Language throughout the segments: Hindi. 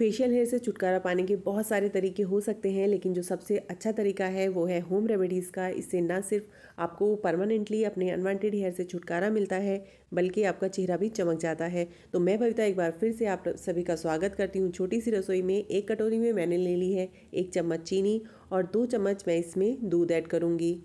फेशियल हेयर से छुटकारा पाने के बहुत सारे तरीके हो सकते हैं, लेकिन जो सबसे अच्छा तरीका है वो है होम रेमेडीज़ का। इससे ना सिर्फ आपको परमानेंटली अपने अनवांटेड हेयर से छुटकारा मिलता है, बल्कि आपका चेहरा भी चमक जाता है। तो मैं बबीता एक बार फिर से आप सभी का स्वागत करती हूँ छोटी सी रसोई में। एक कटोरी में मैंने ले ली है 1 चम्मच चीनी और 2 चम्मच मैं इसमें दूध ऐड करूँगी।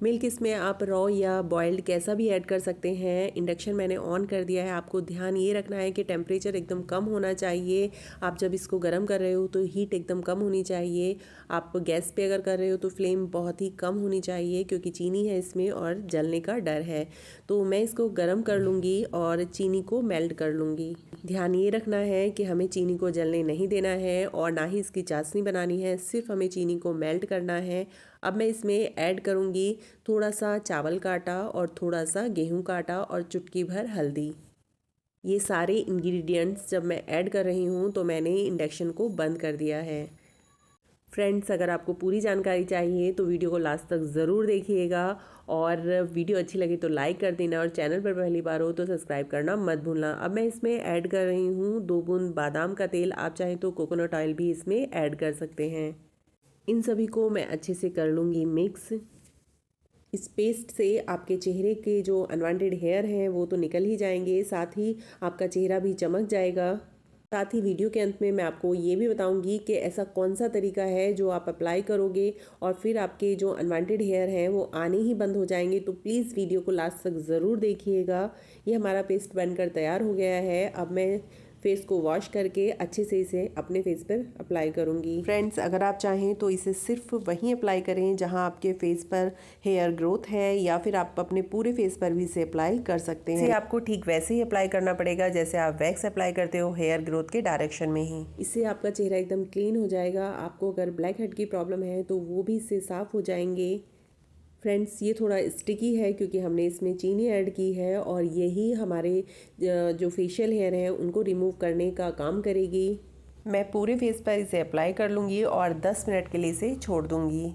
मिल्क इसमें आप रॉ या बॉइल्ड कैसा भी ऐड कर सकते हैं। इंडक्शन मैंने ऑन कर दिया है। आपको ध्यान ये रखना है कि टेम्परेचर एकदम कम होना चाहिए। आप जब इसको गर्म कर रहे हो तो हीट एकदम कम होनी चाहिए। आप गैस पे अगर कर रहे हो तो फ्लेम बहुत ही कम होनी चाहिए, क्योंकि चीनी है इसमें और जलने का डर है। तो मैं इसको गर्म कर लूँगी और चीनी को मेल्ट कर लूँगी। ध्यान ये रखना है कि हमें चीनी को जलने नहीं देना है और ना ही इसकी चाशनी बनानी है, सिर्फ हमें चीनी को मेल्ट करना है। अब मैं इसमें ऐड करूँगी थोड़ा सा चावल का आटा और थोड़ा सा गेहूं का आटा और चुटकी भर हल्दी। ये सारे इंग्रेडिएंट्स जब मैं ऐड कर रही हूँ तो मैंने इंडक्शन को बंद कर दिया है। फ्रेंड्स, अगर आपको पूरी जानकारी चाहिए तो वीडियो को लास्ट तक ज़रूर देखिएगा, और वीडियो अच्छी लगी तो लाइक कर देना, और चैनल पर पहली बार हो तो सब्सक्राइब करना मत भूलना। अब मैं इसमें ऐड कर रही हूँ 2 बूंद बादाम का तेल। आप चाहें तो कोकोनट ऑयल भी इसमें ऐड कर सकते हैं। इन सभी को मैं अच्छे से कर लूँगी मिक्स। इस पेस्ट से आपके चेहरे के जो अनवांटेड हेयर हैं वो तो निकल ही जाएंगे, साथ ही आपका चेहरा भी चमक जाएगा। साथ ही वीडियो के अंत में मैं आपको ये भी बताऊंगी कि ऐसा कौन सा तरीका है जो आप अप्लाई करोगे और फिर आपके जो अनवांटेड हेयर हैं वो आने ही बंद हो जाएंगे। तो प्लीज़ वीडियो को लास्ट तक ज़रूर देखिएगा। ये हमारा पेस्ट बनकर तैयार हो गया है। अब मैं फेस को वॉश करके अच्छे से इसे अपने फेस पर अप्लाई करूंगी। फ्रेंड्स, अगर आप चाहें तो इसे सिर्फ वहीं अप्लाई करें जहां आपके फेस पर हेयर ग्रोथ है, या फिर आप अपने पूरे फेस पर भी इसे अप्लाई कर सकते हैं। इसे आपको ठीक वैसे ही अप्लाई करना पड़ेगा जैसे आप वैक्स अप्लाई करते हो हेयर ग्रोथ के डायरेक्शन में ही। इससे आपका चेहरा एकदम क्लीन हो जाएगा। आपको अगर ब्लैक हेड की प्रॉब्लम है तो वो भी इससे साफ हो जाएंगे। फ्रेंड्स, ये थोड़ा स्टिकी है क्योंकि हमने इसमें चीनी ऐड की है, और यही हमारे जो फेशियल हेयर हैं उनको रिमूव करने का काम करेगी। मैं पूरे फेस पर इसे अप्लाई कर लूँगी और 10 मिनट के लिए इसे छोड़ दूँगी।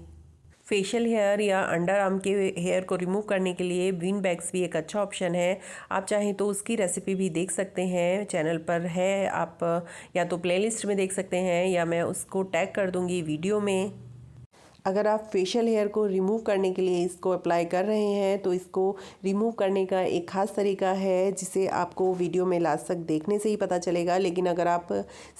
फेशियल हेयर या अंडर आर्म के हेयर को रिमूव करने के लिए बीन बैग्स भी एक अच्छा ऑप्शन है। आप चाहें तो उसकी रेसिपी भी देख सकते हैं, चैनल पर है। आप या तो प्लेलिस्ट में देख सकते हैं, या मैं उसको टैग कर दूँगी वीडियो में। अगर आप फेशियल हेयर को रिमूव करने के लिए इसको अप्लाई कर रहे हैं तो इसको रिमूव करने का एक ख़ास तरीका है, जिसे आपको वीडियो में लास्ट तक देखने से ही पता चलेगा। लेकिन अगर आप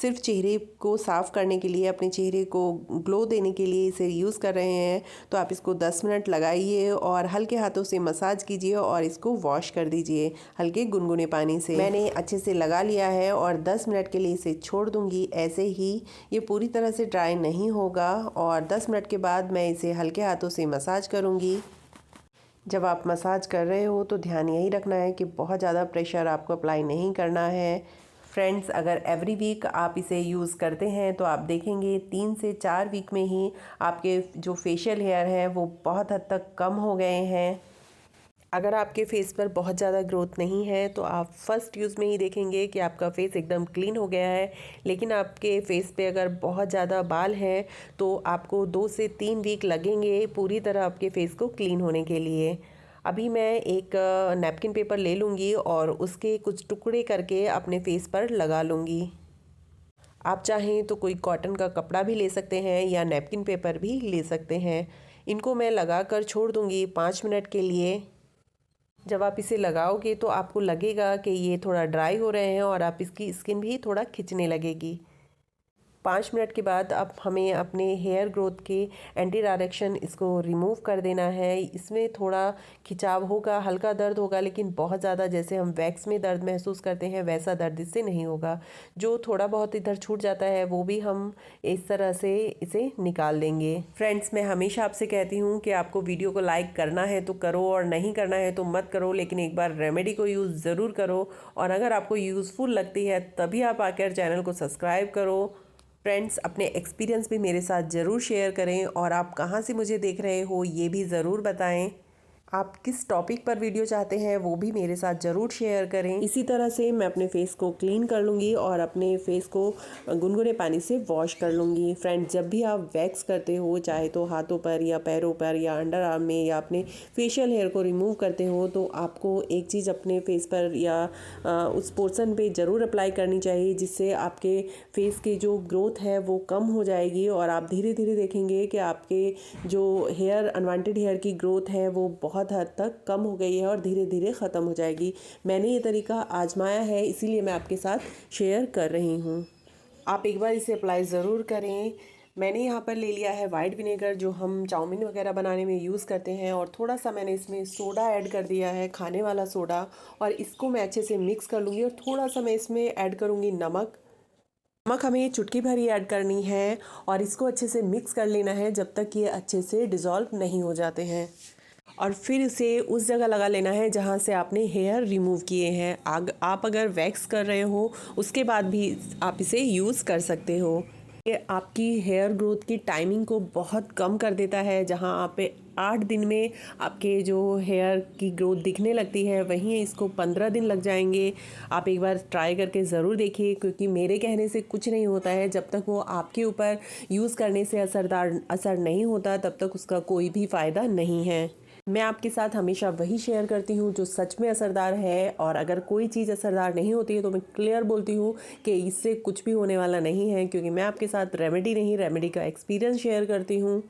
सिर्फ चेहरे को साफ़ करने के लिए, अपने चेहरे को ग्लो देने के लिए इसे यूज़ कर रहे हैं तो आप इसको 10 मिनट लगाइए और हल्के हाथों से मसाज कीजिए और इसको वॉश कर दीजिए हल्के गुनगुने पानी से। मैंने अच्छे से लगा लिया है और 10 मिनट के लिए इसे छोड़ दूँगी ऐसे ही। ये पूरी तरह से ड्राई नहीं होगा, और 10 मिनट के बाद मैं इसे हल्के हाथों से मसाज करूंगी। जब आप मसाज कर रहे हो तो ध्यान यही रखना है कि बहुत ज़्यादा प्रेशर आपको अप्लाई नहीं करना है। फ्रेंड्स, अगर एवरी वीक आप इसे यूज़ करते हैं तो आप देखेंगे 3 से 4 वीक में ही आपके जो फेशियल हेयर हैं वो बहुत हद तक कम हो गए हैं। अगर आपके फेस पर बहुत ज़्यादा ग्रोथ नहीं है तो आप फर्स्ट यूज़ में ही देखेंगे कि आपका फेस एकदम क्लीन हो गया है। लेकिन आपके फेस पे अगर बहुत ज़्यादा बाल हैं तो आपको 2 से 3 वीक लगेंगे पूरी तरह आपके फेस को क्लीन होने के लिए। अभी मैं एक नैपकिन पेपर ले लूँगी और उसके कुछ टुकड़े करके अपने फेस पर लगा लूँगी। आप चाहें तो कोई कॉटन का कपड़ा भी ले सकते हैं या नैपकिन पेपर भी ले सकते हैं। इनको मैं लगा कर छोड़ दूँगी 5 मिनट के लिए। जब आप इसे लगाओगे तो आपको लगेगा कि ये थोड़ा ड्राई हो रहे हैं और आप इसकी स्किन भी थोड़ा खिंचने लगेगी। 5 मिनट के बाद अब हमें अपने हेयर ग्रोथ के एंटी डायरेक्शन इसको रिमूव कर देना है। इसमें थोड़ा खिंचाव होगा, हल्का दर्द होगा, लेकिन बहुत ज़्यादा जैसे हम वैक्स में दर्द महसूस करते हैं वैसा दर्द इससे नहीं होगा। जो थोड़ा बहुत इधर छूट जाता है वो भी हम इस तरह से इसे निकाल देंगे। फ्रेंड्स, मैं हमेशा आपसे कहती हूँ कि आपको वीडियो को लाइक करना है तो करो, और नहीं करना है तो मत करो, लेकिन एक बार रेमेडी को यूज़ ज़रूर करो। और अगर आपको यूज़फुल लगती है तभी आप आकर चैनल को सब्सक्राइब करो। फ्रेंड्स, अपने एक्सपीरियंस भी मेरे साथ ज़रूर शेयर करें, और आप कहाँ से मुझे देख रहे हो ये भी ज़रूर बताएं। आप किस टॉपिक पर वीडियो चाहते हैं वो भी मेरे साथ ज़रूर शेयर करें। इसी तरह से मैं अपने फेस को क्लीन कर लूँगी और अपने फेस को गुनगुने पानी से वॉश कर लूँगी। फ्रेंड्स, जब भी आप वैक्स करते हो, चाहे तो हाथों पर या पैरों पर या अंडर आर्म में या अपने फेशियल हेयर को रिमूव करते हो, तो आपको एक चीज़ अपने फेस पर या उस पोर्शन पे ज़रूर अप्लाई करनी चाहिए, जिससे आपके फेस की जो ग्रोथ है वो कम हो जाएगी और आप धीरे धीरे देखेंगे कि आपके जो हेयर अनवांटेड हेयर की ग्रोथ है वो बहुत हद तक कम हो गई है और धीरे धीरे ख़त्म हो जाएगी। मैंने ये तरीका आजमाया है, इसीलिए मैं आपके साथ शेयर कर रही हूँ। आप एक बार इसे अप्लाई ज़रूर करें। मैंने यहाँ पर ले लिया है वाइट विनेगर, जो हम चाउमीन वगैरह बनाने में यूज़ करते हैं, और थोड़ा सा मैंने इसमें सोडा ऐड कर दिया है, खाने वाला सोडा, और इसको मैं अच्छे से मिक्स कर लूँगी। और थोड़ा सा मैं इसमें ऐड करूँगी नमक। नमक हमें चुटकी भर ही ऐड करनी है और इसको अच्छे से मिक्स कर लेना है जब तक ये अच्छे से डिज़ोल्व नहीं हो जाते हैं। और फिर इसे उस जगह लगा लेना है जहाँ से आपने हेयर रिमूव किए हैं। आप अगर वैक्स कर रहे हो उसके बाद भी आप इसे यूज़ कर सकते हो। ये आपकी हेयर ग्रोथ की टाइमिंग को बहुत कम कर देता है। जहाँ आप 8 दिन में आपके जो हेयर की ग्रोथ दिखने लगती है, वहीं इसको 15 दिन लग जाएंगे। आप एक बार ट्राई करके ज़रूर देखिए, क्योंकि मेरे कहने से कुछ नहीं होता है। जब तक वो आपके ऊपर यूज़ करने से असर नहीं होता, तब तक उसका कोई भी फ़ायदा नहीं है। मैं आपके साथ हमेशा वही शेयर करती हूँ जो सच में असरदार है, और अगर कोई चीज़ असरदार नहीं होती है तो मैं क्लियर बोलती हूँ कि इससे कुछ भी होने वाला नहीं है, क्योंकि मैं आपके साथ रेमेडी नहीं, रेमेडी का एक्सपीरियंस शेयर करती हूँ।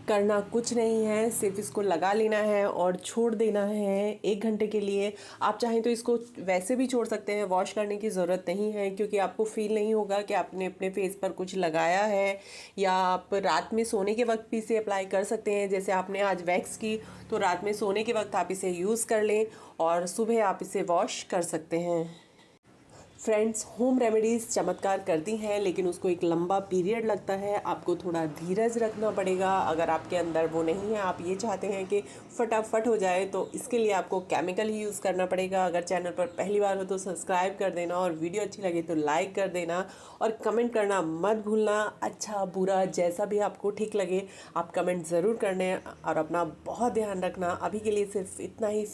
करना कुछ नहीं है, सिर्फ इसको लगा लेना है और छोड़ देना है 1 घंटे के लिए। आप चाहें तो इसको वैसे भी छोड़ सकते हैं, वॉश करने की ज़रूरत नहीं है, क्योंकि आपको फील नहीं होगा कि आपने अपने फेस पर कुछ लगाया है। या आप रात में सोने के वक्त भी इसे अप्लाई कर सकते हैं। जैसे आपने आज वैक्स की, तो रात में सोने के वक्त आप इसे यूज़ कर लें और सुबह आप इसे वॉश कर सकते हैं। फ्रेंड्स, होम रेमेडीज़ चमत्कार करती हैं, लेकिन उसको एक लंबा पीरियड लगता है। आपको थोड़ा धीरज रखना पड़ेगा। अगर आपके अंदर वो नहीं है, आप ये चाहते हैं कि फटाफट हो जाए, तो इसके लिए आपको केमिकल ही यूज़ करना पड़ेगा। अगर चैनल पर पहली बार हो तो सब्सक्राइब कर देना, और वीडियो अच्छी लगे तो लाइक कर देना, और कमेंट करना मत भूलना। अच्छा बुरा जैसा भी आपको ठीक लगे आप कमेंट ज़रूर करने, और अपना बहुत ध्यान रखना। अभी के लिए सिर्फ इतना ही।